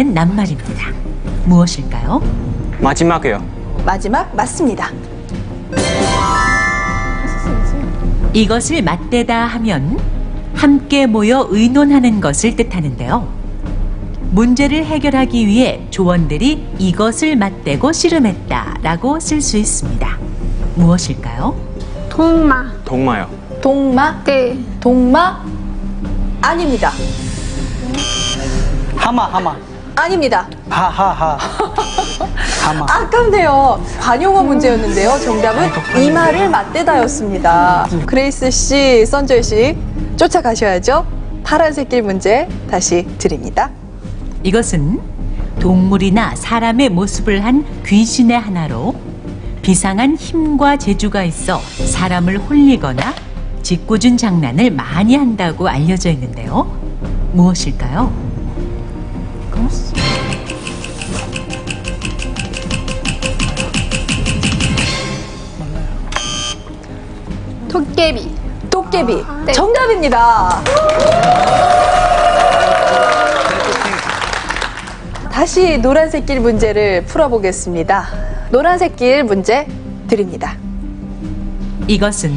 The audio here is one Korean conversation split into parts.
낱말입니다. 무엇일까요? 마지막이요. 마지막 맞습니다. 이것을 맞대다 하면 함께 모여 의논하는 것을 뜻하는데요. 문제를 해결하기 위해 조원들이 이것을 맞대고 씨름했다라고 쓸 수 있습니다. 무엇일까요? 동마. 동마요. 동마? 네. 동마? 아닙니다. 하마. 아닙니다. 하하하. 하마. 아깝네요. 관용어 문제였는데요. 정답은 이마를 맞대다였습니다. 그레이스 씨, 선조이 씨 쫓아가셔야죠. 파란색 길 문제 다시 드립니다. 이것은 동물이나 사람의 모습을 한 귀신의 하나로 비상한 힘과 재주가 있어 사람을 홀리거나 짓궂은 장난을 많이 한다고 알려져 있는데요. 무엇일까요? 도깨비. 도깨비 네. 정답입니다. 다시 노란색 길 문제를 풀어보겠습니다. 노란색 길 문제 드립니다. 이것은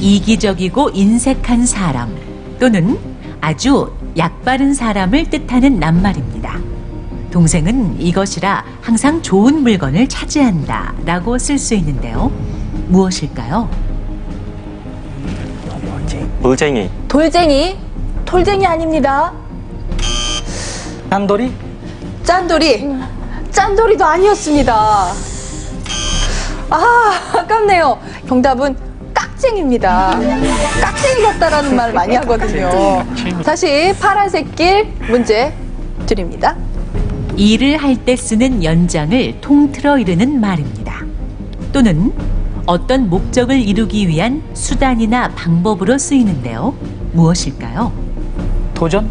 이기적이고 인색한 사람 또는 아주 약바른 사람을 뜻하는 낱말입니다. 동생은 이것이라 항상 좋은 물건을 차지한다 라고 쓸 수 있는데요. 무엇일까요? 물쟁이. 돌쟁이, 톨쟁이 아닙니다. 짠돌이? 짠돌이, 짠돌이도 아니었습니다. 아깝네요. 정답은 깍쟁이입니다. 깍쟁이 같다라는 말 많이 하거든요. 다시 파란색 길 문제 드립니다. 일을 할 때 쓰는 연장을 통틀어 이르는 말입니다. 또는 어떤 목적을 이루기 위한 수단이나 방법으로 쓰이는데요. 무엇일까요? 도전?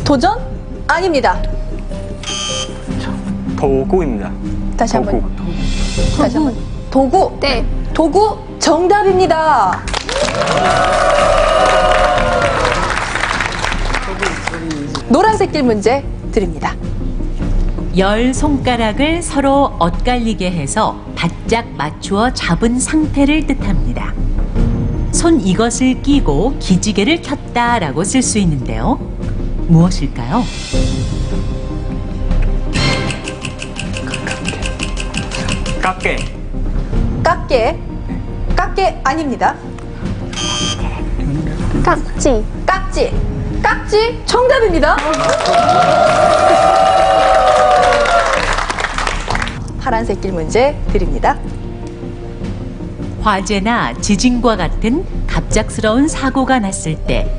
도전? 아닙니다. 도구입니다. 다시 도구. 한번. 다시 한번. 도구. 네. 도구 정답입니다. 노란색 길 문제 드립니다. 열 손가락을 서로 엇갈리게 해서 바짝 맞추어 잡은 상태를 뜻합니다. 손 이것을 끼고 기지개를 켰다라고 쓸 수 있는데요. 무엇일까요? 깎게. 깎게. 깎게 아닙니다. 깍지. 깍지. 깍지 정답입니다. 파란색 길 문제 드립니다. 화재나 지진과 같은 갑작스러운 사고가 났을 때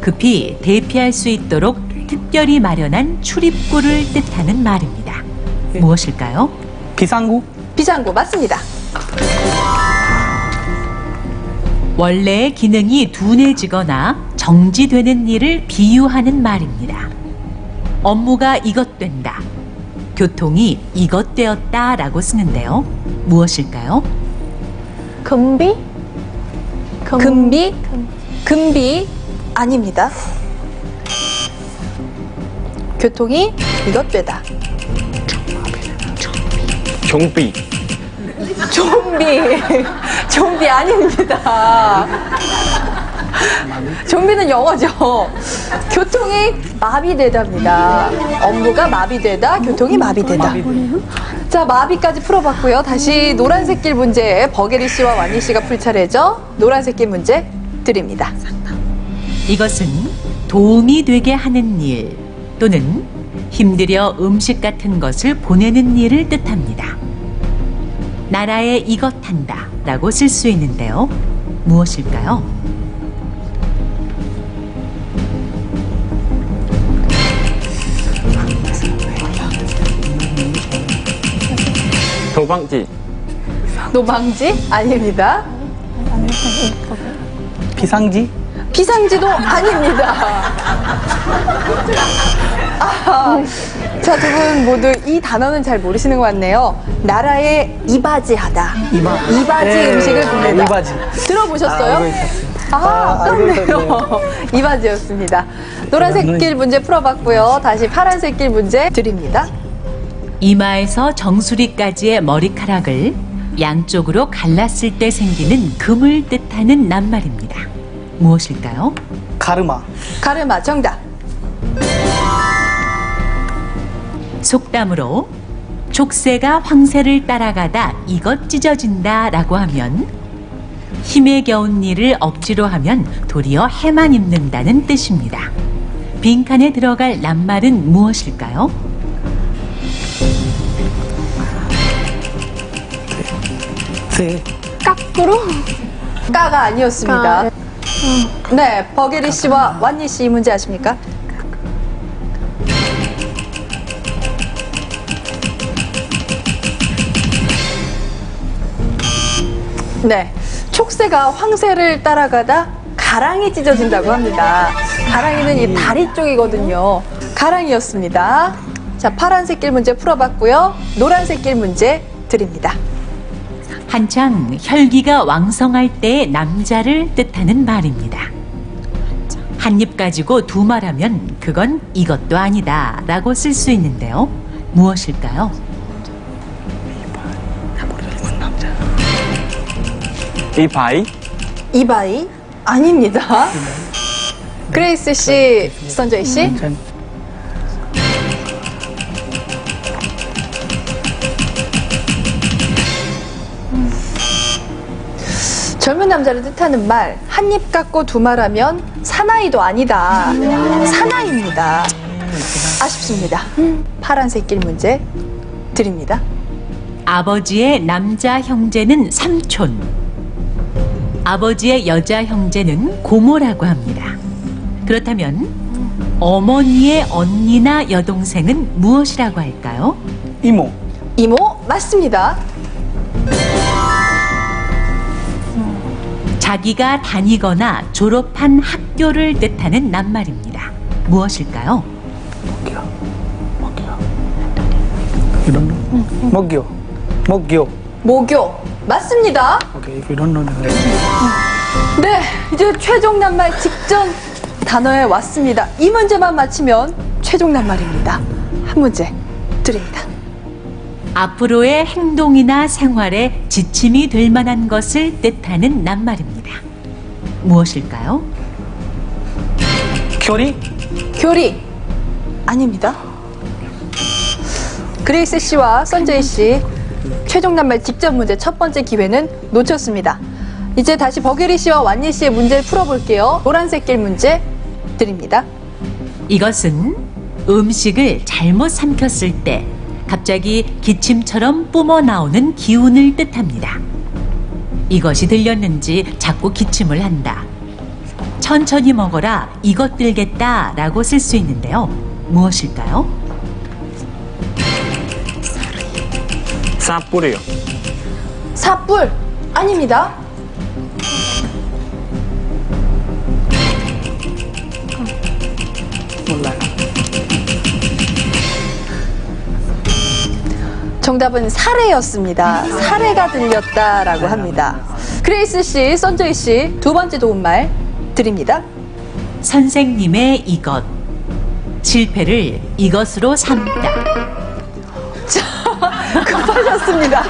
급히 대피할 수 있도록 특별히 마련한 출입구를 뜻하는 말입니다. 무엇일까요? 비상구? 비상구 맞습니다. 원래의 기능이 둔해지거나 정지되는 일을 비유하는 말입니다. 업무가 이것 된다. 교통이 이것 되었다 라고 쓰는데요. 무엇일까요? 금비. 금비. 금비 아닙니다. 교통이 이것 되다. 좀비. 좀비. 좀비 아닙니다. 좀비는 영어죠. 교통이 마비되다입니다. 업무가 마비되다, 교통이 마비되다. 자, 마비까지 풀어봤고요. 다시 노란색 길 문제 버게리 씨와 완니 씨가 풀 차례죠. 노란색 길 문제 드립니다. 이것은 도움이 되게 하는 일 또는 힘들여 음식 같은 것을 보내는 일을 뜻합니다. 나라에 이것 한다 라고 쓸 수 있는데요. 무엇일까요? 도방지. 노방지 아닙니다. 비상지? 비상지도 아닙니다. 자, 두 분 모두 이 단어는 잘 모르시는 것 같네요. 나라에 이바지하다. 이바지 네, 음식을 보내다. 이바지. 들어보셨어요? 알고 있었어요. 아깝네요. 이바지였습니다. 노란색 길 문제 풀어봤고요. 다시 파란색 길 문제 드립니다. 이마에서 정수리까지의 머리카락을 양쪽으로 갈랐을 때 생기는 금을 뜻하는 낱말입니다. 무엇일까요? 가르마. 가르마 정답. 속담으로 족쇄가 황새를 따라가다 이것 찢어진다 라고 하면 힘에 겨운 일을 억지로 하면 도리어 해만 입는다는 뜻입니다. 빈칸에 들어갈 낱말은 무엇일까요? 세. 까꾸로? 까가 아니었습니다. 네, 버게리 씨와 완니 씨 이 문제 아십니까? 네, 촉새가 황새를 따라가다 가랑이 찢어진다고 합니다. 가랑이는 이 다리 쪽이거든요. 가랑이였습니다. 자, 파란색 길 문제 풀어봤고요. 노란색 길 문제 드립니다. 한창 혈기가 왕성할 때의 남자를 뜻하는 말입니다. 한 입 가지고 두 말하면 그건 이것도 아니다 라고 쓸 수 있는데요. 무엇일까요? 이바이. 이바이? 아닙니다. 그레이스 씨, 선저희 씨. 전 젊은 남자를 뜻하는 말, 한 입 갖고 두 말하면 사나이도 아니다. 사나이입니다. 아쉽습니다. 파란색 길 문제 드립니다. 아버지의 남자 형제는 삼촌, 아버지의 여자 형제는 고모라고 합니다. 그렇다면 어머니의 언니나 여동생은 무엇이라고 할까요? 이모. 이모 맞습니다. 자기가 다니거나 졸업한 학교를 뜻하는 낱말입니다. 무엇일까요? You don't know? 먹교. 먹교. 모교 맞습니다. Okay, if you don't know the 네, 이제 최종 낱말 직전 단어에 왔습니다. 이 문제만 맞히면 최종 낱말입니다. 한 문제 드립니다. 앞으로의 행동이나 생활에 지침이 될 만한 것을 뜻하는 낱말입니다. 무엇일까요? 교리. 교리 아닙니다. 그레이스 씨와 선제이 씨 최종 낱말 직전 문제 첫 번째 기회는 놓쳤습니다. 이제 다시 버게리 씨와 완니 씨의 문제를 풀어볼게요. 노란색 길 문제 드립니다. 이것은 음식을 잘못 삼켰을 때 갑자기 기침처럼 뿜어 나오는 기운을 뜻합니다. 이것이 들렸는지 자꾸 기침을 한다. 천천히 먹어라, 이것 들겠다 라고 쓸 수 있는데요. 무엇일까요? 사뿌리요. 사뿔 아닙니다. 몰라요. 정답은 사례였습니다. 사례가 들렸다라고 합니다. 그레이스 씨, 선저희 씨 두 번째 도움말 드립니다. 선생님의 이것, 실패를 이것으로 삼다. 급하셨습니다.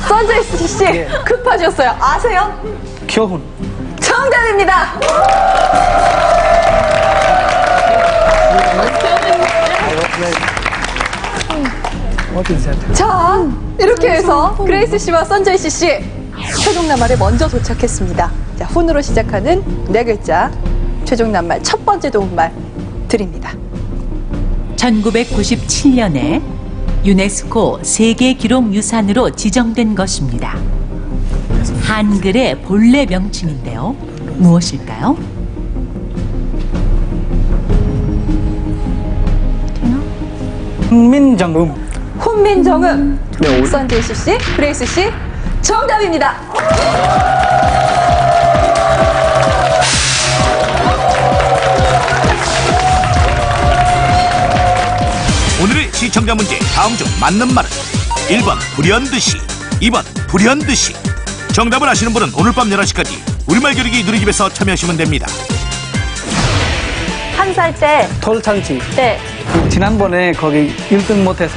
선저희 씨 예. 급하셨어요. 아세요? 교훈. 정답입니다. What is that? 자, 이렇게 해서 그레이스 씨와 선저희 씨 최종 낱말에 먼저 도착했습니다. 자, 훈으로 시작하는 네 글자 최종 낱말 첫 번째 도움말 드립니다. 1997년에 유네스코 세계기록유산으로 지정된 것입니다. 한글의 본래 명칭인데요. 무엇일까요? 훈민정음. 훈민정음. 네, 선제이 씨, 그레이스 씨 정답입니다. 오늘의 시청자 문제 다음 중 맞는 말은 1번 불현듯이, 2번 불현듯이. 정답을 아시는 분은 오늘 밤 11시까지 우리말 겨루기 누리집에서 참여하시면 됩니다. 한 살 때, 돌잔치. 네. 지난번에 거기 1등 못해서